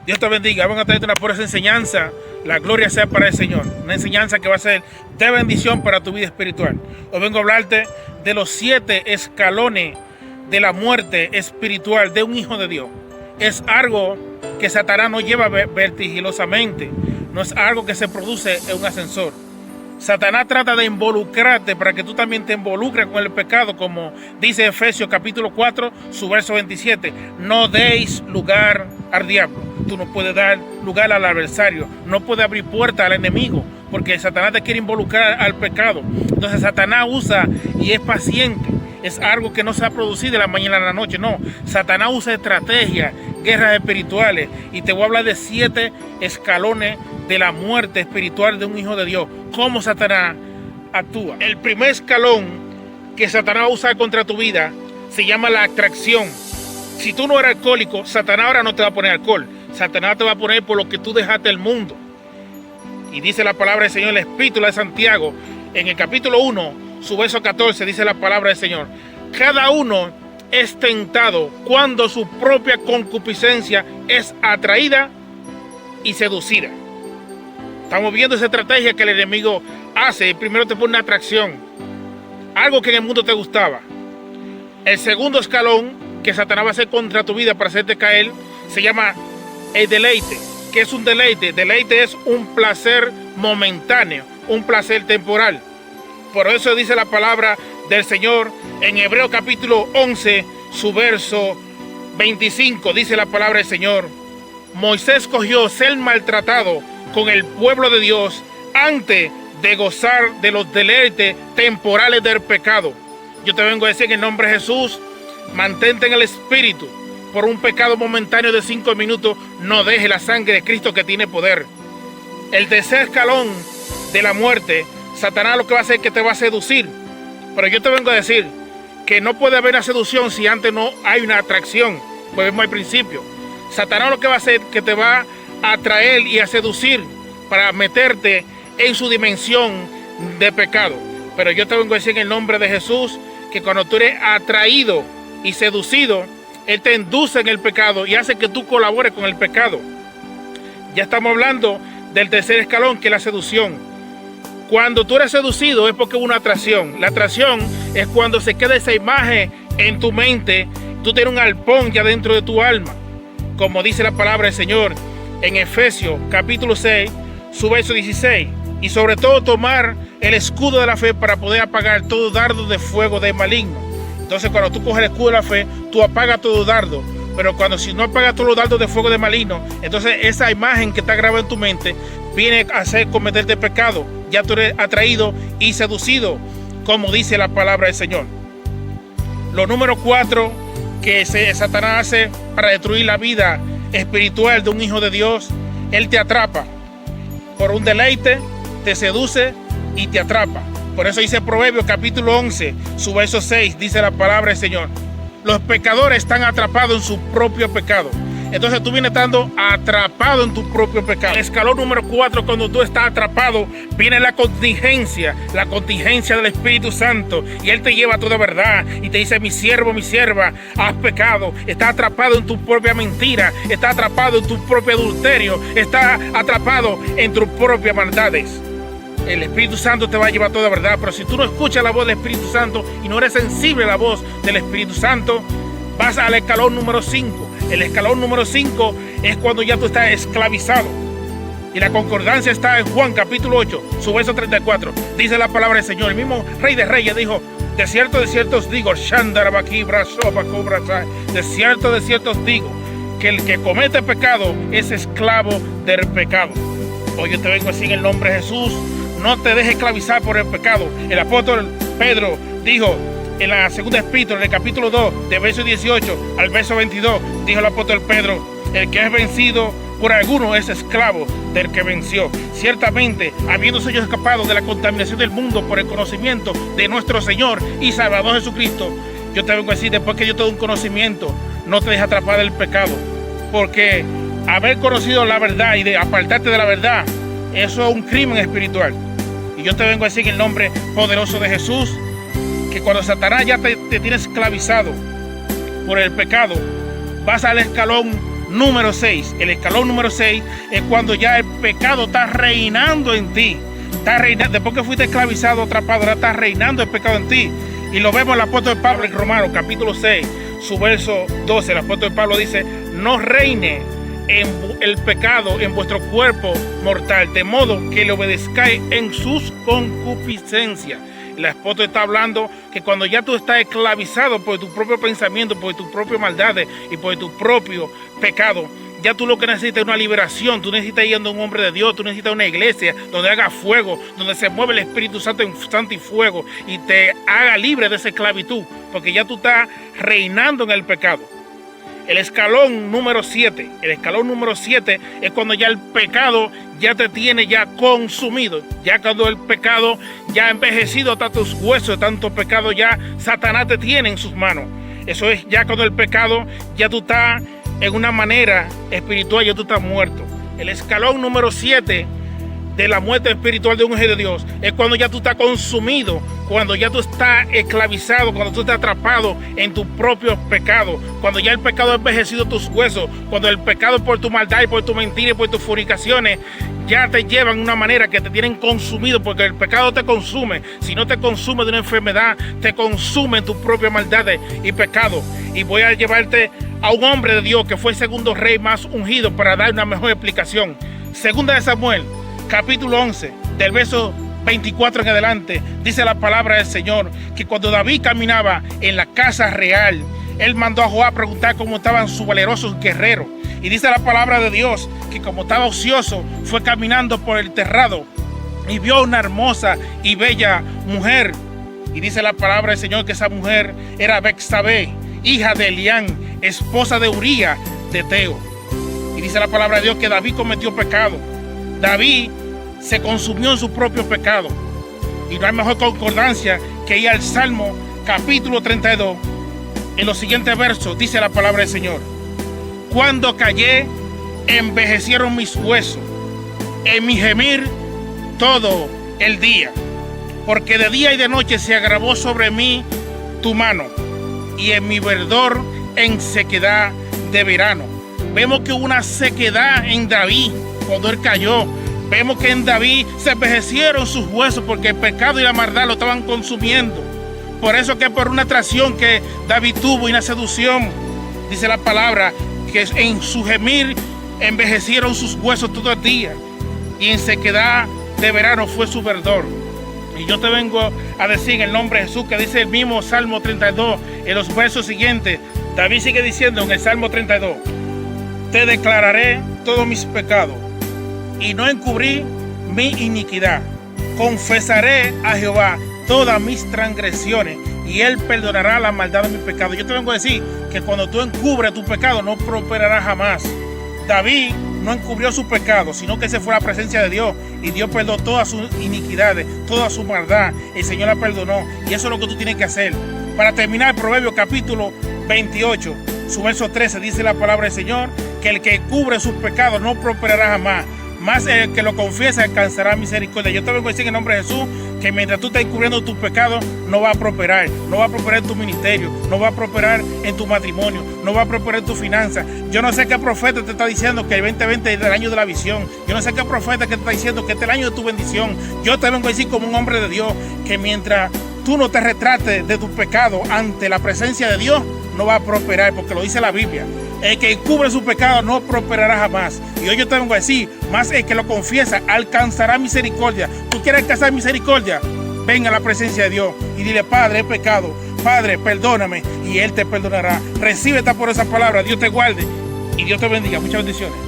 Dios te bendiga. Vamos a traerte una poderosa enseñanza. La gloria sea para el Señor. Una enseñanza que va a ser de bendición para tu vida espiritual. Hoy vengo a hablarte de los 7 escalones de la muerte espiritual de un hijo de Dios. Es algo que Satanás no lleva vertiginosamente. No es algo que se produce en un ascensor. Satanás trata de involucrarte para que tú también te involucres con el pecado, como dice Efesios capítulo 4, su verso 27. No deis lugar al diablo. Tú no puedes dar lugar al adversario. No puedes abrir puerta al enemigo, porque Satanás te quiere involucrar al pecado. Entonces Satanás usa y es paciente. Es algo que no se ha producido de la mañana a la noche. No, Satanás usa estrategias, guerras espirituales. Y te voy a hablar de 7 escalones de la muerte espiritual de un hijo de Dios. Cómo Satanás actúa. El primer escalón que Satanás usa contra tu vida se llama la atracción. Si tú no eres alcohólico, Satanás ahora no te va a poner alcohol. Satanás te va a poner por lo que tú dejaste del mundo. Y dice la palabra del Señor en el Epístola de Santiago, en el capítulo 1, su verso 14, dice la palabra del Señor. Cada uno es tentado cuando su propia concupiscencia es atraída y seducida. Estamos viendo esa estrategia que el enemigo hace. Primero te pone una atracción, algo que en el mundo te gustaba. El segundo escalón que Satanás va a hacer contra tu vida para hacerte caer se llama el deleite. ¿Qué es un deleite? Deleite es un placer momentáneo, un placer temporal. Por eso dice la palabra del Señor en Hebreos capítulo 11, su verso 25. Dice la palabra del Señor: Moisés escogió ser maltratado con el pueblo de Dios antes de gozar de los deleites temporales del pecado. Yo te vengo a decir en el nombre de Jesús, mantente en el Espíritu. Por un pecado momentáneo de 5 minutos, no deje la sangre de Cristo que tiene poder. El tercer escalón de la muerte, Satanás lo que va a hacer es que te va a seducir. Pero yo te vengo a decir que no puede haber una seducción si antes no hay una atracción. Pues vemos al principio. Satanás lo que va a hacer es que te va a atraer y a seducir para meterte en su dimensión de pecado. Pero yo te vengo a decir en el nombre de Jesús que cuando tú eres atraído y seducido, Él te induce en el pecado y hace que tú colabores con el pecado. Ya estamos hablando del tercer escalón, que es la seducción. Cuando tú eres seducido es porque hubo una atracción. La atracción es cuando se queda esa imagen en tu mente. Tú tienes un arpón ya dentro de tu alma. Como dice la palabra del Señor en Efesios capítulo 6, su verso 16. Y sobre todo tomar el escudo de la fe para poder apagar todo dardo de fuego de maligno. Entonces cuando tú coges el escudo de la fe, tú apagas todo dardo. Pero si no apagas todos los dardos de fuego de maligno, entonces esa imagen que está grabada en tu mente viene a hacer cometerte pecado. Ya tú eres atraído y seducido, como dice la palabra del Señor. Lo número 4 que Satanás hace para destruir la vida espiritual de un hijo de Dios, él te atrapa. Por un deleite, te seduce y te atrapa. Por eso dice Proverbios capítulo 11, su verso 6, dice la palabra del Señor. Los pecadores están atrapados en su propio pecado. Entonces tú vienes estando atrapado en tu propio pecado. El escalón número 4, cuando tú estás atrapado, viene la contingencia del Espíritu Santo. Y Él te lleva a toda verdad y te dice: mi siervo, mi sierva, has pecado. Estás atrapado en tu propia mentira. Estás atrapado en tu propio adulterio. Estás atrapado en tus propias maldades. El Espíritu Santo te va a llevar a toda verdad. Pero si tú no escuchas la voz del Espíritu Santo y no eres sensible a la voz del Espíritu Santo, vas al escalón número 5. El escalón número 5 es cuando ya tú estás esclavizado. Y la concordancia está en Juan capítulo 8, su verso 34. Dice la palabra del Señor. El mismo Rey de Reyes dijo: de cierto os digo, de cierto os digo, que el que comete pecado es esclavo del pecado. Hoy yo te vengo así en el nombre de Jesús. No te dejes esclavizar por el pecado. El apóstol Pedro dijo en la segunda epístola, en el capítulo 2, de verso 18 al verso 22, dijo el apóstol Pedro: el que es vencido por alguno es esclavo del que venció. Ciertamente, habiéndose ellos escapado de la contaminación del mundo por el conocimiento de nuestro Señor y Salvador Jesucristo, yo te vengo a decir, después que yo te doy un conocimiento, no te dejes atrapar del pecado. Porque haber conocido la verdad y de apartarte de la verdad, eso es un crimen espiritual. Y yo te vengo a decir en el nombre poderoso de Jesús, que cuando Satanás ya te tiene esclavizado por el pecado, vas al escalón número 6. El escalón número 6 es cuando ya el pecado está reinando en ti. Está reinando, después que fuiste esclavizado, atrapado, ahora está reinando el pecado en ti. Y lo vemos en el apóstol Pablo en Romanos, capítulo 6, su verso 12. El apóstol Pablo dice: no reine el pecado en vuestro cuerpo mortal, de modo que le obedezcáis en sus concupiscencias. El apóstol está hablando que cuando ya tú estás esclavizado por tu propio pensamiento, por tus propias maldades y por tu propio pecado, ya tú lo que necesitas es una liberación. Tú necesitas ir a un hombre de Dios, tú necesitas una iglesia donde haga fuego, donde se mueve el Espíritu Santo y fuego y te haga libre de esa esclavitud, porque ya tú estás reinando en el pecado. El escalón número 7. El escalón número 7 es cuando ya el pecado ya te tiene ya consumido. Ya cuando el pecado ya ha envejecido hasta tus huesos, tanto pecado ya Satanás te tiene en sus manos. Eso es ya cuando el pecado ya tú estás en una manera espiritual, ya tú estás muerto. El escalón número 7 de la muerte espiritual de un hijo de Dios es cuando ya tú estás consumido, cuando ya tú estás esclavizado, cuando tú estás atrapado en tus propios pecados, cuando ya el pecado ha envejecido tus huesos, cuando el pecado por tu maldad y por tu mentira y por tus fornicaciones ya te llevan de una manera que te tienen consumido, porque el pecado te consume. Si no te consume de una enfermedad, te consume en tus propias maldades y pecados. Y voy a llevarte a un hombre de Dios que fue el segundo rey más ungido para dar una mejor explicación. Segunda de Samuel, capítulo 11, del verso 24 en adelante, dice la palabra del Señor que cuando David caminaba en la casa real, él mandó a Joab preguntar cómo estaban sus valerosos guerreros. Y dice la palabra de Dios que como estaba ocioso, fue caminando por el terrado y vio una hermosa y bella mujer. Y dice la palabra del Señor que esa mujer era Betsabé, hija de Elián, esposa de Uría de Teo. Y dice la palabra de Dios que David cometió pecado. David se consumió en su propio pecado. Y no hay mejor concordancia que ir al Salmo capítulo 32. En los siguientes versos dice la palabra del Señor: cuando callé, envejecieron mis huesos, en mi gemir todo el día, porque de día y de noche se agravó sobre mí tu mano, y en mi verdor en sequedad de verano. Vemos que hubo una sequedad en David cuando él cayó. Vemos que en David se envejecieron sus huesos porque el pecado y la maldad lo estaban consumiendo. Por eso que por una atracción que David tuvo y una seducción, dice la palabra que en su gemir envejecieron sus huesos todo el día, y en sequedad de verano fue su verdor. Y yo te vengo a decir en el nombre de Jesús, que dice el mismo Salmo 32 en los versos siguientes. David sigue diciendo en el Salmo 32: te declararé todos mis pecados y no encubrí mi iniquidad. Confesaré a Jehová todas mis transgresiones y él perdonará la maldad de mis pecados. Yo te vengo a decir que cuando tú encubres tu pecado no prosperará jamás. David no encubrió su pecado, sino que se fue a la presencia de Dios y Dios perdonó todas sus iniquidades, toda su maldad. El Señor la perdonó, y eso es lo que tú tienes que hacer. Para terminar, Proverbios capítulo 28, su verso 13, dice la palabra del Señor que el que cubre sus pecados no prosperará jamás, más el que lo confiesa alcanzará misericordia. Yo te vengo a decir en el nombre de Jesús que mientras tú estés cubriendo tus pecados, no va a prosperar. No va a prosperar en tu ministerio, no va a prosperar en tu matrimonio, no va a prosperar en tu finanzas. Yo no sé qué profeta te está diciendo que el 2020 es el año de la visión. Yo no sé qué profeta que te está diciendo que este es el año de tu bendición. Yo te vengo a decir como un hombre de Dios que mientras tú no te retrates de tus pecados ante la presencia de Dios, no va a prosperar, porque lo dice la Biblia. El que cubre su pecado no prosperará jamás. Y hoy yo te vengo a decir, más el que lo confiesa alcanzará misericordia. ¿Tú quieres alcanzar misericordia? Ven a la presencia de Dios y dile: Padre, he pecado. Padre, perdóname. Y Él te perdonará. Recibe esta por esa palabra. Dios te guarde y Dios te bendiga. Muchas bendiciones.